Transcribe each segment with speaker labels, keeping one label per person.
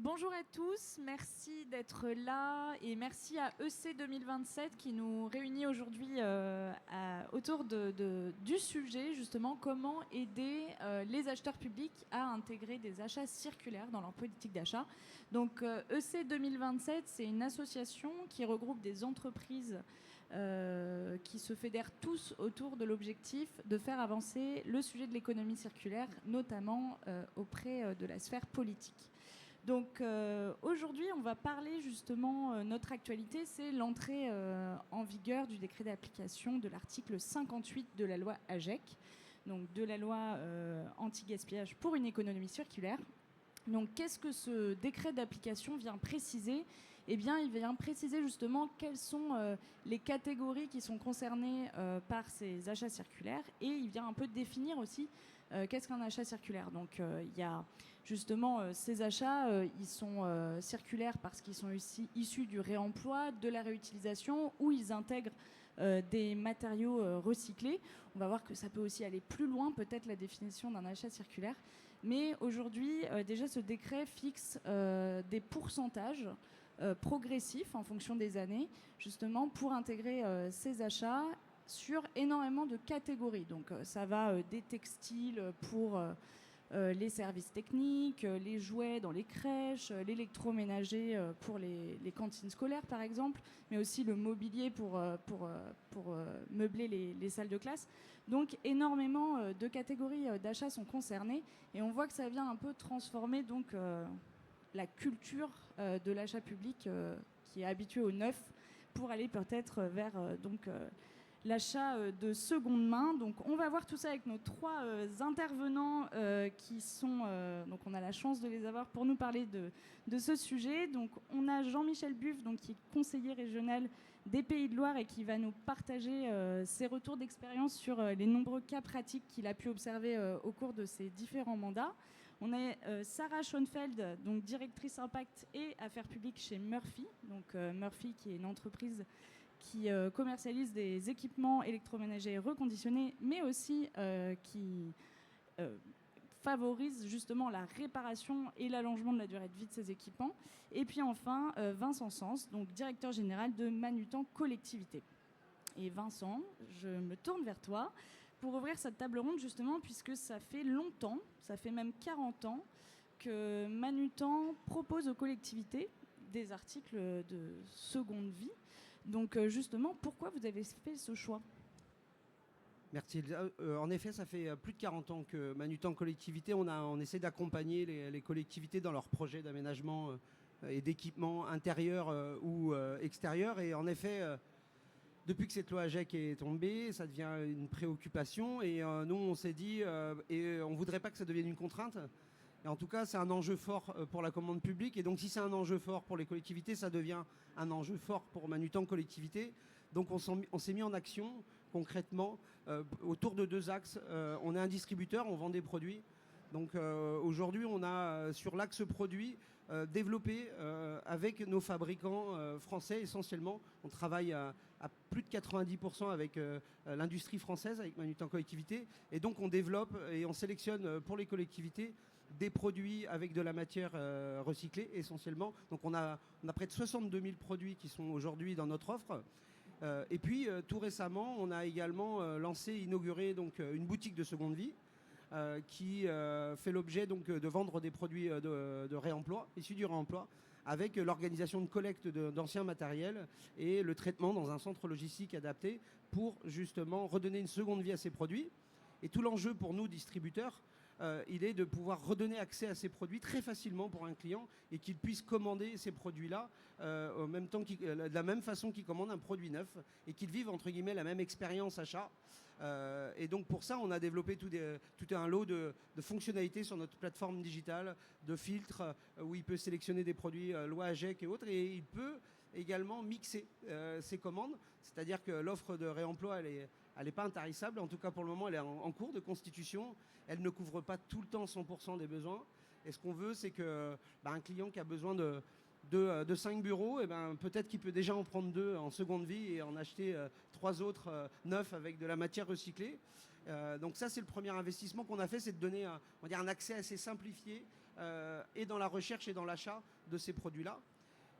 Speaker 1: Bonjour à tous, merci d'être là et merci à EC 2027 qui nous réunit aujourd'hui autour du sujet justement comment aider les acheteurs publics à intégrer des achats circulaires dans leur politique d'achat. Donc EC 2027, c'est une association qui regroupe des entreprises qui se fédèrent tous autour de l'objectif de faire avancer le sujet de l'économie circulaire, notamment auprès de la sphère politique. Donc aujourd'hui, on va parler justement, notre actualité, c'est l'entrée en vigueur du décret d'application de l'article 58 de la loi AGEC, donc de la loi anti-gaspillage pour une économie circulaire. Donc qu'est-ce que ce décret d'application vient préciser ? Eh bien, il vient préciser justement quelles sont les catégories qui sont concernées par ces achats circulaires, et il vient un peu définir aussi qu'est-ce qu'un achat circulaire. Donc il y a justement ces achats, ils sont circulaires parce qu'ils sont issus du réemploi, de la réutilisation, ou ils intègrent des matériaux recyclés. On va voir que ça peut aussi aller plus loin, peut-être, la définition d'un achat circulaire. Mais aujourd'hui, déjà, ce décret fixe des pourcentages progressifs en fonction des années, justement pour intégrer ces achats sur énormément de catégories. Donc ça va des textiles pour les services techniques, les jouets dans les crèches, l'électroménager pour les cantines scolaires par exemple, mais aussi le mobilier pour meubler les salles de classe. Donc énormément de catégories d'achats sont concernées, et on voit que ça vient un peu transformer donc la culture de l'achat public qui est habituée au neuf pour aller peut-être vers l'achat de seconde main. Donc on va voir tout ça avec nos trois intervenants qui sont... donc on a la chance de les avoir pour nous parler de ce sujet. Donc on a Jean-Michel Buff, donc, qui est conseiller régional des Pays de Loire et qui va nous partager ses retours d'expérience sur les nombreux cas pratiques qu'il a pu observer au cours de ses différents mandats. On a Sarah Schoenfeld, donc directrice impact et affaires publiques chez Murphy. Donc Murphy, qui est une entreprise qui commercialise des équipements électroménagers reconditionnés, mais aussi qui favorise justement la réparation et l'allongement de la durée de vie de ces équipements. Et puis enfin, Vincent Sens, donc directeur général de Manutan Collectivité. Et Vincent, je me tourne vers toi pour ouvrir cette table ronde justement, puisque ça fait longtemps, ça fait même 40 ans, que Manutan propose aux collectivités des articles de seconde vie. Donc justement, pourquoi vous avez fait ce choix ?
Speaker 2: Merci Elsa. En effet, ça fait plus de 40 ans que Manutan Collectivité, on essaie d'accompagner les collectivités dans leurs projets d'aménagement et d'équipement intérieur ou extérieur. Et en effet, depuis que cette loi AGEC est tombée, ça devient une préoccupation. Et nous, on s'est dit, et on ne voudrait pas que ça devienne une contrainte. Et en tout cas, c'est un enjeu fort pour la commande publique. Et donc, si c'est un enjeu fort pour les collectivités, ça devient un enjeu fort pour Manutan Collectivité. Donc, on s'est mis en action concrètement autour de deux axes. On est un distributeur, on vend des produits. Donc aujourd'hui, on a sur l'axe produit développé avec nos fabricants français essentiellement. On travaille à plus de 90% avec l'industrie française, avec Manutan Collectivité. Et donc on développe et on sélectionne pour les collectivités des produits avec de la matière recyclée essentiellement. Donc on a près de 62 000 produits qui sont aujourd'hui dans notre offre. Et puis tout récemment, on a également inauguré donc, une boutique de seconde vie qui fait l'objet donc de vendre des produits de réemploi, issus du réemploi, avec l'organisation de collecte d'anciens matériels et le traitement dans un centre logistique adapté pour justement redonner une seconde vie à ces produits. Et tout l'enjeu pour nous, distributeurs, il est de pouvoir redonner accès à ces produits très facilement pour un client et qu'il puisse commander ces produits-là au même temps de la même façon qu'il commande un produit neuf et qu'il vive entre guillemets la même expérience achat. Et donc pour ça, on a développé tout un lot de fonctionnalités sur notre plateforme digitale, de filtres où il peut sélectionner des produits loi AGEC et autres, et il peut également mixer ses commandes, c'est-à-dire que l'offre de réemploi, elle n'est pas intarissable. En tout cas, pour le moment, elle est en cours de constitution. Elle ne couvre pas tout le temps 100% des besoins. Et ce qu'on veut, c'est que un client qui a besoin de 5 bureaux, peut-être qu'il peut déjà en prendre 2 en seconde vie et en acheter 3 autres neufs avec de la matière recyclée. Donc ça, c'est le premier investissement qu'on a fait, c'est de donner un accès assez simplifié et dans la recherche et dans l'achat de ces produits-là.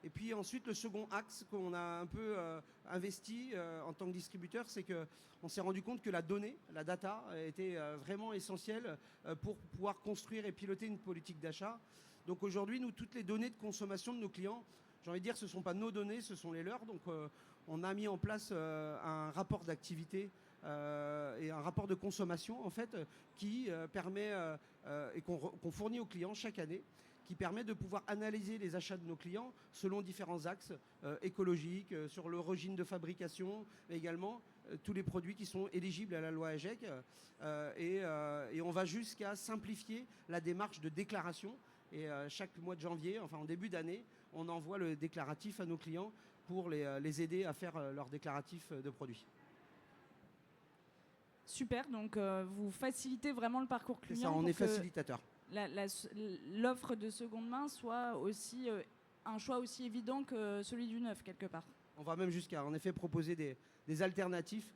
Speaker 2: Et puis ensuite, le second axe qu'on a un peu investi en tant que distributeur, c'est qu'on s'est rendu compte que la donnée, la data, était vraiment essentielle pour pouvoir construire et piloter une politique d'achat. Donc aujourd'hui, nous, toutes les données de consommation de nos clients, j'ai envie de dire, ce ne sont pas nos données, ce sont les leurs. Donc on a mis en place un rapport d'activité et un rapport de consommation, en fait, qui permet, et qu'on fournit aux clients chaque année, qui permet de pouvoir analyser les achats de nos clients selon différents axes écologiques, sur l'origine de fabrication, mais également tous les produits qui sont éligibles à la loi AGEC. Et on va jusqu'à simplifier la démarche de déclaration. Et chaque mois de janvier, enfin en début d'année, on envoie le déclaratif à nos clients pour les aider à faire leur déclaratif de produits.
Speaker 1: Super, donc vous facilitez vraiment le parcours client.
Speaker 2: C'est ça, on est facilitateur.
Speaker 1: L'offre de seconde main soit aussi un choix aussi évident que celui du neuf, quelque part.
Speaker 2: On va même jusqu'à, en effet, proposer des alternatives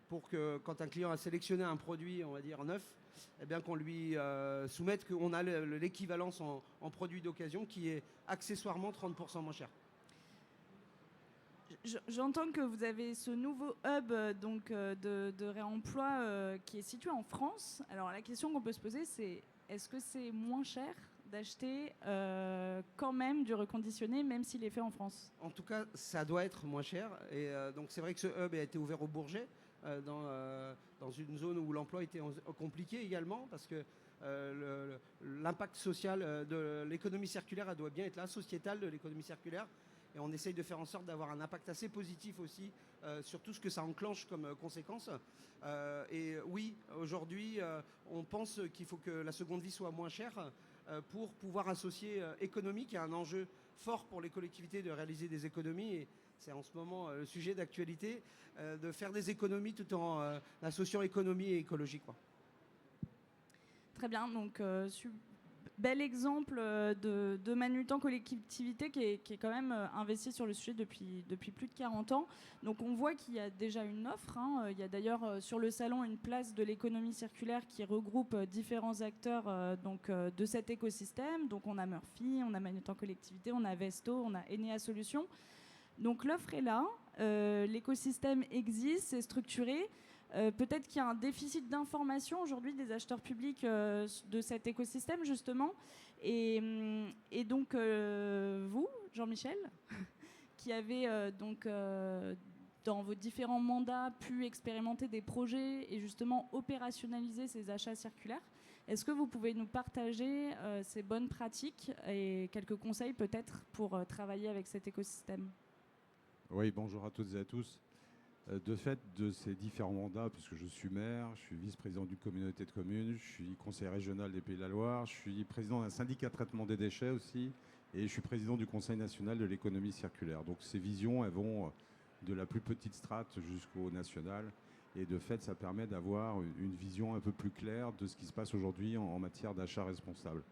Speaker 2: pour que, quand un client a sélectionné un produit, on va dire neuf, eh bien qu'on lui soumette qu'on a l'équivalence en produit d'occasion qui est accessoirement 30% moins cher.
Speaker 1: J'entends que vous avez ce nouveau hub donc, de réemploi qui est situé en France. Alors la question qu'on peut se poser, c'est est-ce que c'est moins cher d'acheter quand même du reconditionné, même s'il est fait en France?
Speaker 2: En tout cas, ça doit être moins cher. Et donc c'est vrai que ce hub a été ouvert au Bourget, dans une zone où l'emploi était compliqué également, parce que l'impact social de l'économie circulaire, elle doit bien être là, sociétale de l'économie circulaire. Et on essaye de faire en sorte d'avoir un impact assez positif aussi sur tout ce que ça enclenche comme conséquence. Et oui, aujourd'hui, on pense qu'il faut que la seconde vie soit moins chère pour pouvoir associer économie, qui est un enjeu fort pour les collectivités de réaliser des économies. Et c'est en ce moment le sujet d'actualité, de faire des économies tout en associant économie et écologie, quoi.
Speaker 1: Très bien, donc bel exemple de Manutan collectivité qui est quand même investi sur le sujet depuis plus de 40 ans. Donc on voit qu'il y a déjà une offre. Il y a d'ailleurs sur le salon une place de l'économie circulaire qui regroupe différents acteurs de cet écosystème. Donc on a Murphy, on a Manutan collectivité, on a Vesto, on a Enea Solutions. Donc l'offre est là, l'écosystème existe, c'est structuré. Peut-être qu'il y a un déficit d'information aujourd'hui des acheteurs publics de cet écosystème, justement. Et donc, vous, Jean-Michel, qui avez dans vos différents mandats pu expérimenter des projets et justement opérationnaliser ces achats circulaires, est-ce que vous pouvez nous partager ces bonnes pratiques et quelques conseils peut-être pour travailler avec cet écosystème?
Speaker 3: Oui, bonjour à toutes et à tous. De fait de ces différents mandats, puisque je suis maire, je suis vice-président d'une communauté de communes, je suis conseiller régional des Pays de la Loire, je suis président d'un syndicat de traitement des déchets aussi, et je suis président du Conseil national de l'économie circulaire. Donc ces visions, elles vont de la plus petite strate jusqu'au national, et de fait, ça permet d'avoir une vision un peu plus claire de ce qui se passe aujourd'hui en matière d'achat responsable.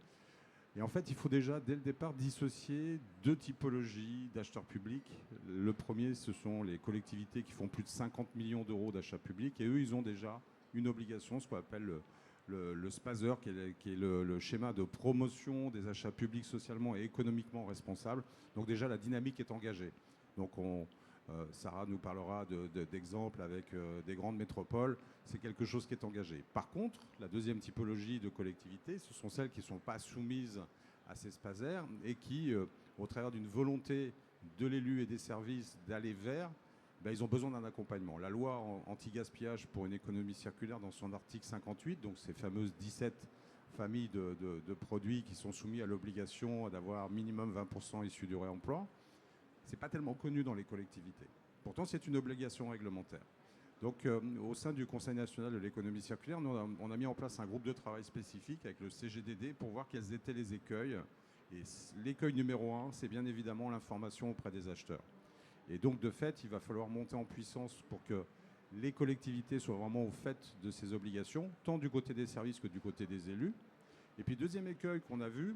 Speaker 3: Et en fait, il faut déjà, dès le départ, dissocier deux typologies d'acheteurs publics. Le premier, ce sont les collectivités qui font plus de 50 millions d'euros d'achats publics. Et eux, ils ont déjà une obligation, ce qu'on appelle le SPASER, qui est le schéma de promotion des achats publics socialement et économiquement responsables. Donc déjà, la dynamique est engagée. Donc Sarah nous parlera d'exemples avec des grandes métropoles. C'est quelque chose qui est engagé. Par contre, la deuxième typologie de collectivités, ce sont celles qui ne sont pas soumises à ces SPASER et qui, au travers d'une volonté de l'élu et des services d'aller vers, ils ont besoin d'un accompagnement. La loi anti-gaspillage pour une économie circulaire, dans son article 58, donc ces fameuses 17 familles de produits qui sont soumis à l'obligation d'avoir minimum 20% issus du réemploi, ce n'est pas tellement connu dans les collectivités. Pourtant, c'est une obligation réglementaire. Donc, au sein du Conseil national de l'économie circulaire, on a mis en place un groupe de travail spécifique avec le CGDD pour voir quels étaient les écueils. Et l'écueil numéro 1, c'est bien évidemment l'information auprès des acheteurs. Et donc, de fait, il va falloir monter en puissance pour que les collectivités soient vraiment au fait de ces obligations, tant du côté des services que du côté des élus. Et puis, deuxième écueil qu'on a vu,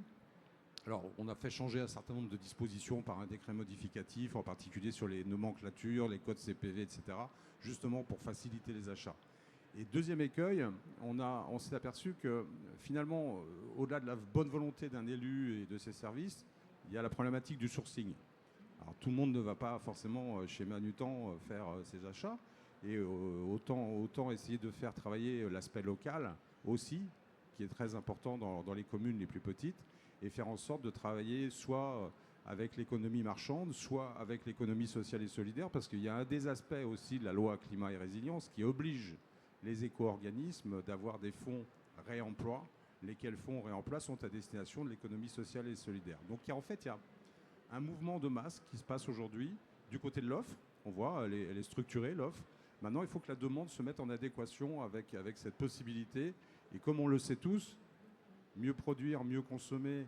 Speaker 3: alors, on a fait changer un certain nombre de dispositions par un décret modificatif, en particulier sur les nomenclatures, les codes CPV, etc., justement pour faciliter les achats. Et deuxième écueil, on s'est aperçu que finalement, au-delà de la bonne volonté d'un élu et de ses services, il y a la problématique du sourcing. Alors tout le monde ne va pas forcément chez Manutan faire ses achats, et autant essayer de faire travailler l'aspect local aussi, qui est très important dans les communes les plus petites, et faire en sorte de travailler soit avec l'économie marchande, soit avec l'économie sociale et solidaire, parce qu'il y a un des aspects aussi de la loi climat et résilience qui oblige les éco-organismes d'avoir des fonds réemploi, lesquels fonds réemploi sont à destination de l'économie sociale et solidaire. Donc il y a un mouvement de masse qui se passe aujourd'hui du côté de l'offre. On voit, elle est structurée, l'offre. Maintenant, il faut que la demande se mette en adéquation avec cette possibilité. Et comme on le sait tous, mieux produire, mieux consommer,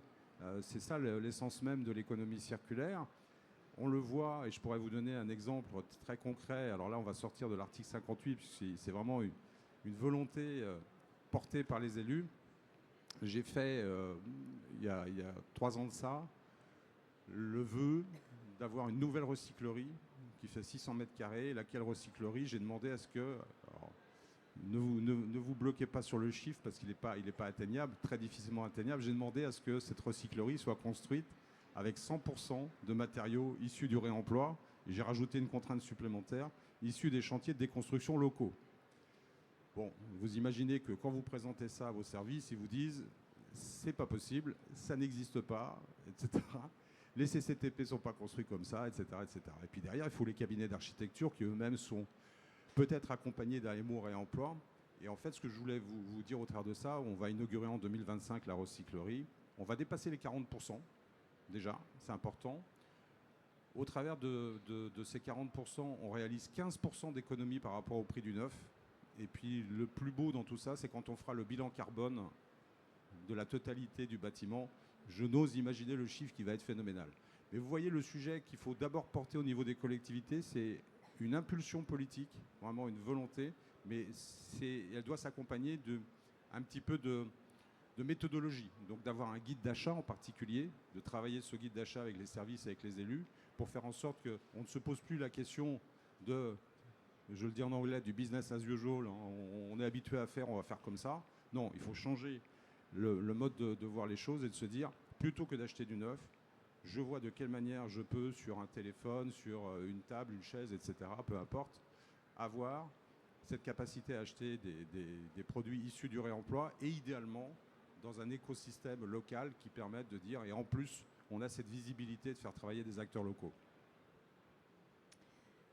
Speaker 3: c'est ça l'essence même de l'économie circulaire. On le voit, et je pourrais vous donner un exemple très concret. Alors là, on va sortir de l'article 58, puisque c'est vraiment une volonté portée par les élus. J'ai fait, il y a 3 ans de ça, le vœu d'avoir une nouvelle recyclerie qui fait 600 mètres carrés. Laquelle recyclerie? J'ai demandé à ce que... Alors, ne vous bloquez pas sur le chiffre parce qu'il n'est pas atteignable, très difficilement atteignable. J'ai demandé à ce que cette recyclerie soit construite avec 100% de matériaux issus du réemploi. J'ai rajouté une contrainte supplémentaire issue des chantiers de déconstruction locaux. Bon, vous imaginez que quand vous présentez ça à vos services, ils vous disent c'est pas possible, ça n'existe pas, etc. Les CCTP ne sont pas construits comme ça, etc., etc. Et puis derrière, il faut les cabinets d'architecture qui eux-mêmes sont peut-être accompagnés d'un MO réemploi. Et en fait, ce que je voulais vous dire au travers de ça, on va inaugurer en 2025 la recyclerie. On va dépasser les 40%, déjà, c'est important. Au travers de ces 40%, on réalise 15% d'économie par rapport au prix du neuf. Et puis le plus beau dans tout ça, c'est quand on fera le bilan carbone de la totalité du bâtiment. Je n'ose imaginer le chiffre qui va être phénoménal. Mais vous voyez, le sujet qu'il faut d'abord porter au niveau des collectivités, c'est une impulsion politique, vraiment une volonté, mais elle doit s'accompagner un petit peu de méthodologie. Donc d'avoir un guide d'achat en particulier, de travailler ce guide d'achat avec les services, avec les élus, pour faire en sorte qu'on ne se pose plus la question de, je le dis en anglais, du business as usual, hein, on est habitué à faire, on va faire comme ça. Non, il faut changer le mode de voir les choses et de se dire, plutôt que d'acheter du neuf, je vois de quelle manière je peux, sur un téléphone, sur une table, une chaise, etc., peu importe, avoir cette capacité à acheter des produits issus du réemploi et idéalement dans un écosystème local qui permette de dire, et en plus, on a cette visibilité de faire travailler des acteurs locaux.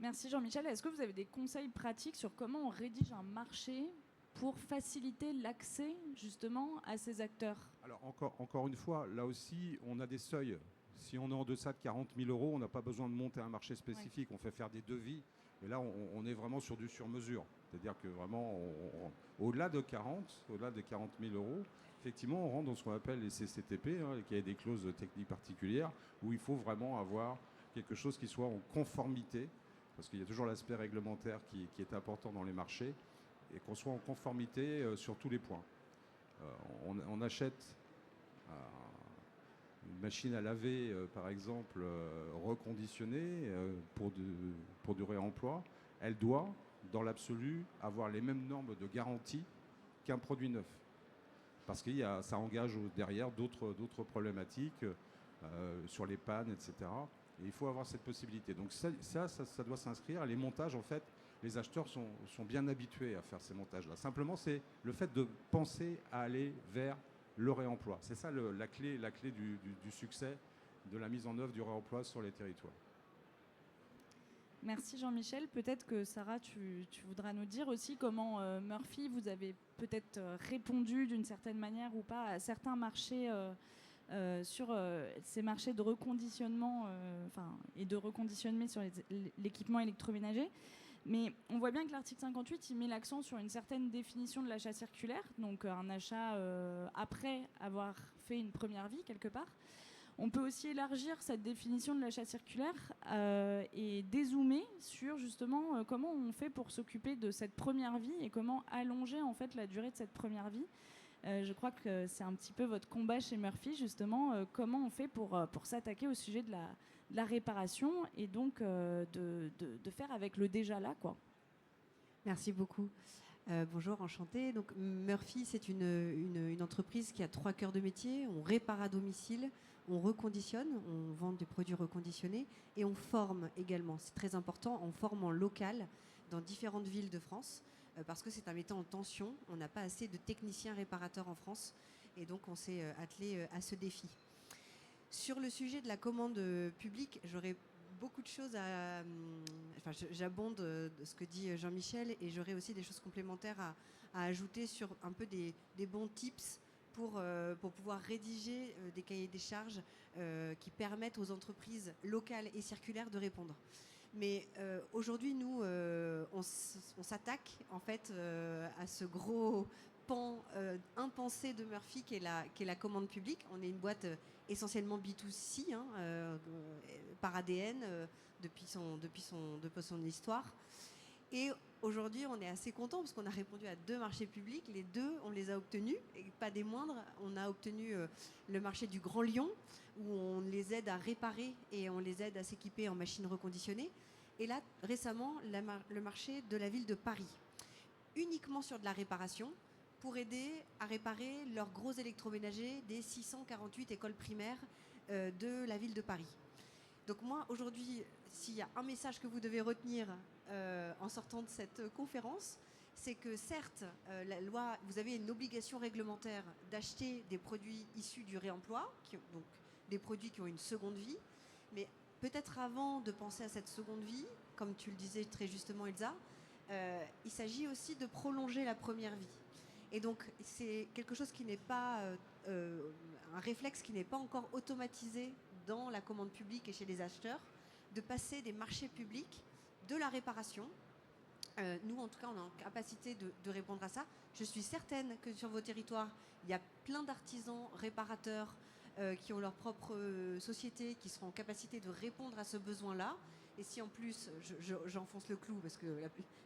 Speaker 1: Merci Jean-Michel. Est-ce que vous avez des conseils pratiques sur comment on rédige un marché pour faciliter l'accès justement à ces acteurs?
Speaker 3: Alors encore une fois, là aussi, on a des seuils. Si on est en deçà de 40 000 €, on n'a pas besoin de monter un marché spécifique. Ouais. On fait faire des devis. Et là, on est vraiment sur du sur-mesure. C'est-à-dire que vraiment, au-delà de 40 000 €, effectivement, on rentre dans ce qu'on appelle les CCTP, hein, qui a des clauses techniques particulières, où il faut vraiment avoir quelque chose qui soit en conformité, parce qu'il y a toujours l'aspect réglementaire qui est important dans les marchés, et qu'on soit en conformité sur tous les points. On achète une machine à laver, par exemple, reconditionnée pour du réemploi. Elle doit, dans l'absolu, avoir les mêmes normes de garantie qu'un produit neuf. Parce que ça engage derrière d'autres problématiques sur les pannes, etc. Et il faut avoir cette possibilité. Donc ça doit s'inscrire. Les montages, en fait, les acheteurs sont bien habitués à faire ces montages-là. Simplement, c'est le fait de penser à aller vers le réemploi. C'est ça la clé du succès de la mise en œuvre du réemploi sur les territoires.
Speaker 1: Merci Jean-Michel. Peut-être que Sarah, tu voudras nous dire aussi comment Murphy, vous avez peut-être répondu d'une certaine manière ou pas à certains marchés sur ces marchés de reconditionnement et de reconditionnement sur l'équipement électroménager. Mais on voit bien que l'article 58, il met l'accent sur une certaine définition de l'achat circulaire, donc un achat après avoir fait une première vie quelque part. On peut aussi élargir cette définition de l'achat circulaire et dézoomer sur justement comment on fait pour s'occuper de cette première vie et comment allonger en fait la durée de cette première vie. Je crois que c'est un petit peu votre combat chez Murphy, justement, comment on fait pour s'attaquer au sujet de la réparation et donc de faire avec le déjà là, quoi.
Speaker 4: Merci beaucoup. Bonjour, enchantée. Donc, Murphy, c'est une entreprise qui a 3 cœurs de métier. On répare à domicile, on reconditionne, on vend des produits reconditionnés et on forme également. C'est très important, on forme en local dans différentes villes de France parce que c'est un métier en tension. On n'a pas assez de techniciens réparateurs en France et donc on s'est attelé à ce défi. Sur le sujet de la commande publique, j'aurais beaucoup de choses j'abonde de ce que dit Jean-Michel et j'aurais aussi des choses complémentaires à ajouter sur un peu des bons tips pour pouvoir rédiger des cahiers des charges qui permettent aux entreprises locales et circulaires de répondre. Mais aujourd'hui, nous, on s'attaque en fait à ce gros pan impensé de Murphy qui est la commande publique. On est une boîte essentiellement B2C par ADN depuis son histoire. Et aujourd'hui, on est assez content parce qu'on a répondu à 2 marchés publics. Les 2, on les a obtenus, et pas des moindres. On a obtenu le marché du Grand Lyon, où on les aide à réparer et on les aide à s'équiper en machines reconditionnées. Et là, récemment, le marché de la ville de Paris, uniquement sur de la réparation, pour aider à réparer leurs gros électroménagers des 648 écoles primaires de la ville de Paris. Donc moi, aujourd'hui, s'il y a un message que vous devez retenir en sortant de cette conférence, c'est que certes, la loi, vous avez une obligation réglementaire d'acheter des produits issus du réemploi, donc des produits qui ont une seconde vie, mais peut-être avant de penser à cette seconde vie, comme tu le disais très justement Elsa, il s'agit aussi de prolonger la première vie. Et donc, c'est quelque chose qui n'est pas un réflexe qui n'est pas encore automatisé dans la commande publique et chez les acheteurs, de passer des marchés publics de la réparation. Nous, en tout cas, on est en capacité de répondre à ça. Je suis certaine que sur vos territoires, il y a plein d'artisans réparateurs qui ont leur propre société, qui seront en capacité de répondre à ce besoin-là. Et si en plus, j'enfonce le clou, parce que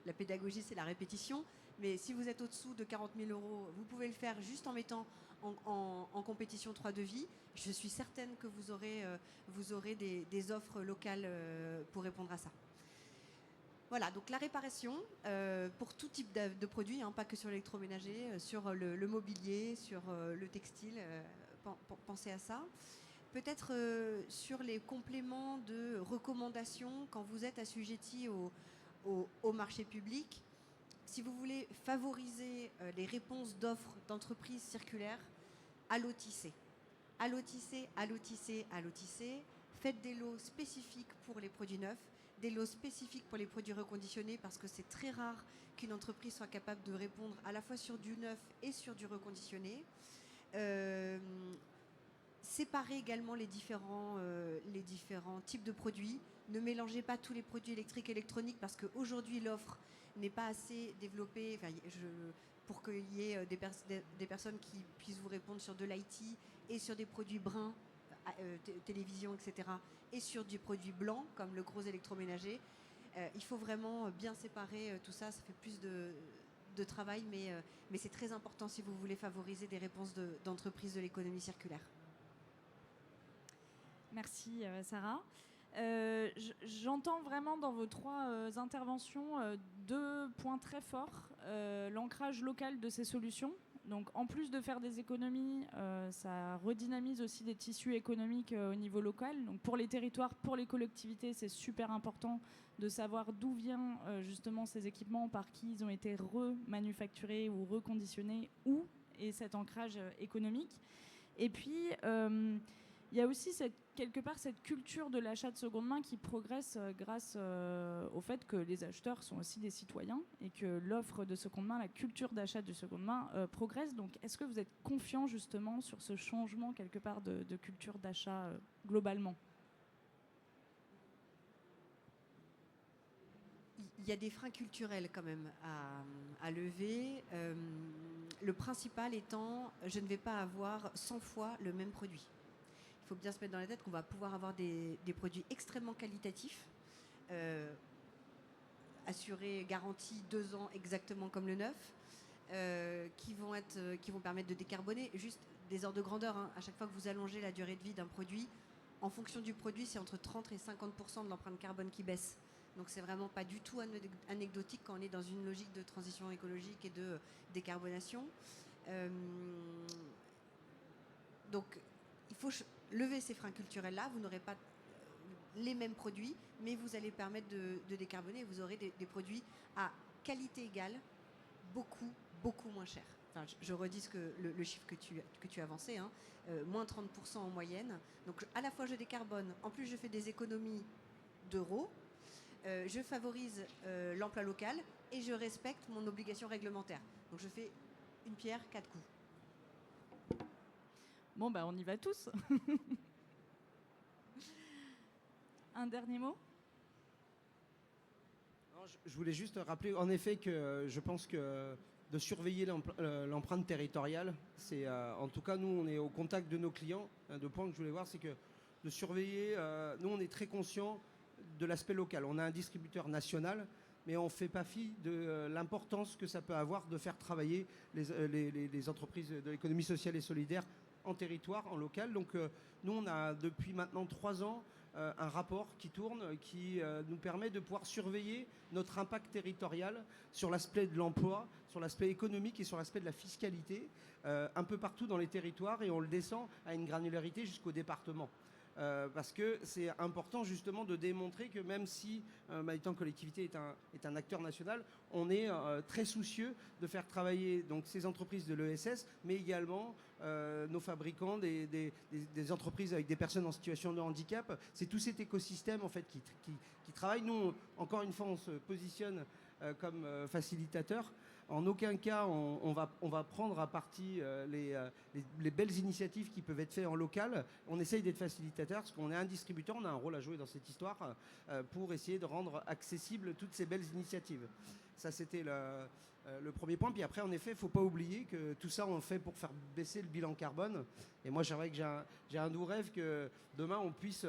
Speaker 4: la pédagogie, c'est la répétition, mais si vous êtes au-dessous de 40 000 €, vous pouvez le faire juste en mettant en compétition 3 devis. Je suis certaine que vous aurez des offres locales pour répondre à ça. Voilà, donc la réparation pour tout type de produits, pas que sur l'électroménager, sur le mobilier, sur le textile, pensez à ça. Peut-être sur les compléments de recommandations quand vous êtes assujetti au marché public. Si vous voulez favoriser les réponses d'offres d'entreprises circulaires, allotissez. Allotissez, allotissez, allotissez. Faites des lots spécifiques pour les produits neufs, des lots spécifiques pour les produits reconditionnés, parce que c'est très rare qu'une entreprise soit capable de répondre à la fois sur du neuf et sur du reconditionné. Séparez également les différents types de produits. Ne mélangez pas tous les produits électriques et électroniques, parce qu'aujourd'hui l'offre n'est pas assez développée pour qu'il y ait des personnes qui puissent vous répondre sur de l'IT et sur des produits bruns, télévision, etc., et sur du produit blanc comme le gros électroménager. Il faut vraiment bien séparer tout ça. Ça fait plus de travail, mais c'est très important si vous voulez favoriser des réponses d'entreprises de l'économie circulaire.
Speaker 1: Merci Sarah. J'entends vraiment dans vos 3 interventions 2 points très forts. L'ancrage local de ces solutions. Donc en plus de faire des économies, ça redynamise aussi des tissus économiques au niveau local. Donc pour les territoires, pour les collectivités, c'est super important de savoir d'où viennent justement ces équipements, par qui ils ont été remanufacturés ou reconditionnés, et cet ancrage économique. Et puis il y a aussi quelque part cette culture de l'achat de seconde main qui progresse grâce au fait que les acheteurs sont aussi des citoyens et que l'offre de seconde main, la culture d'achat de seconde main progresse. Donc est-ce que vous êtes confiant justement sur ce changement quelque part de culture d'achat globalement ?
Speaker 4: Il y a des freins culturels quand même à lever. Le principal étant, je ne vais pas avoir 100 fois le même produit. Il faut bien se mettre dans la tête qu'on va pouvoir avoir des produits extrêmement qualitatifs, assurés, garantis 2 ans exactement comme le neuf, qui vont permettre de décarboner. Juste des ordres de grandeur, à chaque fois que vous allongez la durée de vie d'un produit, en fonction du produit, c'est entre 30 et 50% de l'empreinte carbone qui baisse. Donc c'est vraiment pas du tout anecdotique quand on est dans une logique de transition écologique et de décarbonation. Donc il faut lever ces freins culturels-là. Vous n'aurez pas les mêmes produits, mais vous allez permettre de décarboner. Vous aurez des produits à qualité égale, beaucoup, beaucoup moins cher. Enfin, je redis le chiffre que tu avançais, hein, moins 30% en moyenne. Donc à la fois je décarbone, en plus je fais des économies d'euros, je favorise l'emploi local et je respecte mon obligation réglementaire. Donc je fais une pierre, 4 coups.
Speaker 1: Bon, bah on y va tous. Un dernier mot ?
Speaker 2: Je voulais juste rappeler en effet que je pense que de surveiller l'empreinte territoriale, c'est en tout cas nous on est au contact de nos clients. Un des points que je voulais voir, c'est que de surveiller, nous on est très conscients de l'aspect local. On a un distributeur national, mais on ne fait pas fi de l'importance que ça peut avoir de faire travailler les entreprises de l'économie sociale et solidaire en territoire, en local. Donc nous on a depuis maintenant 3 ans un rapport qui tourne, qui nous permet de pouvoir surveiller notre impact territorial sur l'aspect de l'emploi, sur l'aspect économique et sur l'aspect de la fiscalité, un peu partout dans les territoires, et on le descend à une granularité jusqu'au département. Parce que c'est important justement de démontrer que même si Manutan Collectivité est un acteur national, on est très soucieux de faire travailler donc, ces entreprises de l'ESS, mais également nos fabricants, des entreprises avec des personnes en situation de handicap. C'est tout cet écosystème en fait, qui travaille. Nous, encore une fois, on se positionne comme facilitateur. En aucun cas, on va prendre à partie les belles initiatives qui peuvent être faites en local. On essaye d'être facilitateur parce qu'on est un distributeur, on a un rôle à jouer dans cette histoire pour essayer de rendre accessibles toutes ces belles initiatives. Ça, c'était le premier point. Puis après, en effet, il ne faut pas oublier que tout ça, on le fait pour faire baisser le bilan carbone. Et moi, j'aimerais que j'ai un doux rêve que demain, on puisse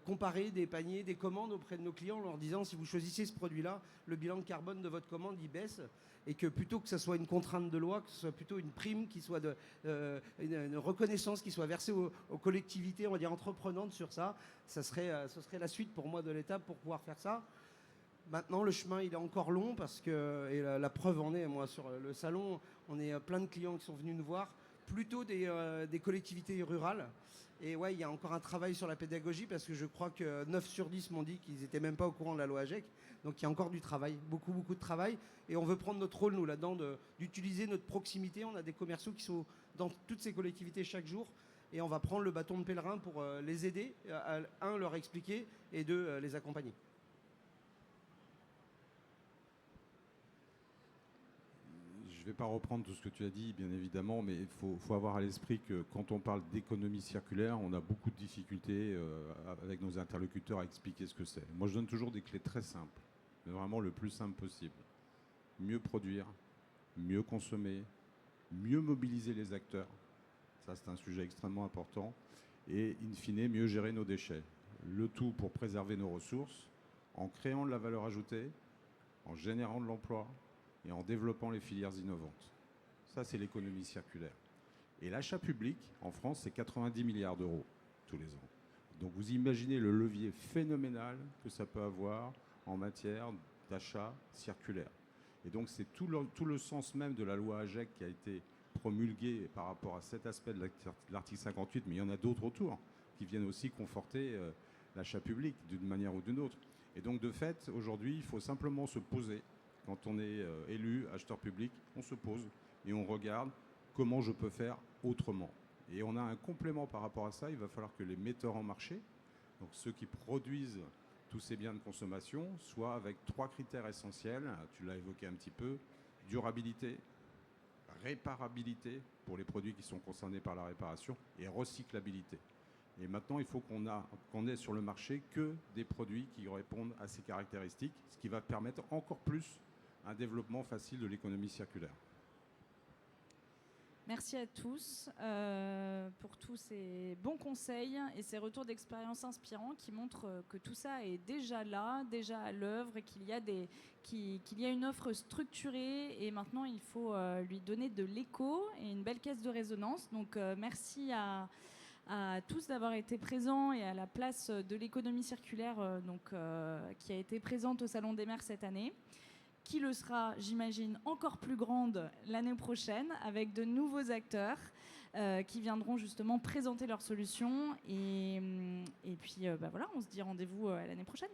Speaker 2: comparer des paniers, des commandes auprès de nos clients en leur disant, si vous choisissez ce produit-là, le bilan carbone de votre commande, il baisse. Et que plutôt que ce soit une contrainte de loi, que ce soit plutôt une prime, qui soit une reconnaissance qui soit versée aux collectivités, on va dire entreprenantes sur ça, ce serait la suite pour moi de l'étape pour pouvoir faire ça. Maintenant, le chemin, il est encore long parce que, et la preuve en est, moi, sur le salon, on est plein de clients qui sont venus nous voir, plutôt des collectivités rurales. Et ouais, il y a encore un travail sur la pédagogie parce que je crois que 9 sur 10 m'ont dit qu'ils n'étaient même pas au courant de la loi AGEC. Donc il y a encore du travail, beaucoup, beaucoup de travail. Et on veut prendre notre rôle, nous, là-dedans, d'utiliser notre proximité. On a des commerciaux qui sont dans toutes ces collectivités chaque jour. Et on va prendre le bâton de pèlerin pour les aider, un, leur expliquer, et deux, les accompagner.
Speaker 3: Je ne vais pas reprendre tout ce que tu as dit, bien évidemment, mais il faut avoir à l'esprit que quand on parle d'économie circulaire, on a beaucoup de difficultés avec nos interlocuteurs à expliquer ce que c'est. Moi, je donne toujours des clés très simples, mais vraiment le plus simple possible. Mieux produire, mieux consommer, mieux mobiliser les acteurs. Ça, c'est un sujet extrêmement important. Et, in fine, mieux gérer nos déchets. Le tout pour préserver nos ressources, en créant de la valeur ajoutée, en générant de l'emploi, et en développant les filières innovantes. Ça, c'est l'économie circulaire. Et l'achat public, en France, c'est 90 milliards d'euros tous les ans. Donc vous imaginez le levier phénoménal que ça peut avoir en matière d'achat circulaire. Et donc c'est tout le sens même de la loi AGEC qui a été promulguée par rapport à cet aspect de l'article 58, mais il y en a d'autres autour qui viennent aussi conforter l'achat public d'une manière ou d'une autre. Et donc de fait, aujourd'hui, il faut simplement se poser. Quand on est élu, acheteur public, on se pose et on regarde comment je peux faire autrement. Et on a un complément par rapport à ça. Il va falloir que les metteurs en marché, donc ceux qui produisent tous ces biens de consommation, soient avec 3 critères essentiels. Tu l'as évoqué un petit peu. Durabilité, réparabilité pour les produits qui sont concernés par la réparation et recyclabilité. Et maintenant, il faut qu'on ait sur le marché que des produits qui répondent à ces caractéristiques, ce qui va permettre encore plus un développement facile de l'économie circulaire.
Speaker 1: Merci à tous pour tous ces bons conseils et ces retours d'expérience inspirants qui montrent que tout ça est déjà là, déjà à l'œuvre, et qu'il y a une offre structurée, et maintenant il faut lui donner de l'écho et une belle caisse de résonance. Donc merci à à tous d'avoir été présents et à la place de l'économie circulaire qui a été présente au Salon des maires cette année, qui le sera, j'imagine, encore plus grande l'année prochaine avec de nouveaux acteurs qui viendront justement présenter leurs solutions. Et puis voilà, on se dit rendez-vous l'année prochaine.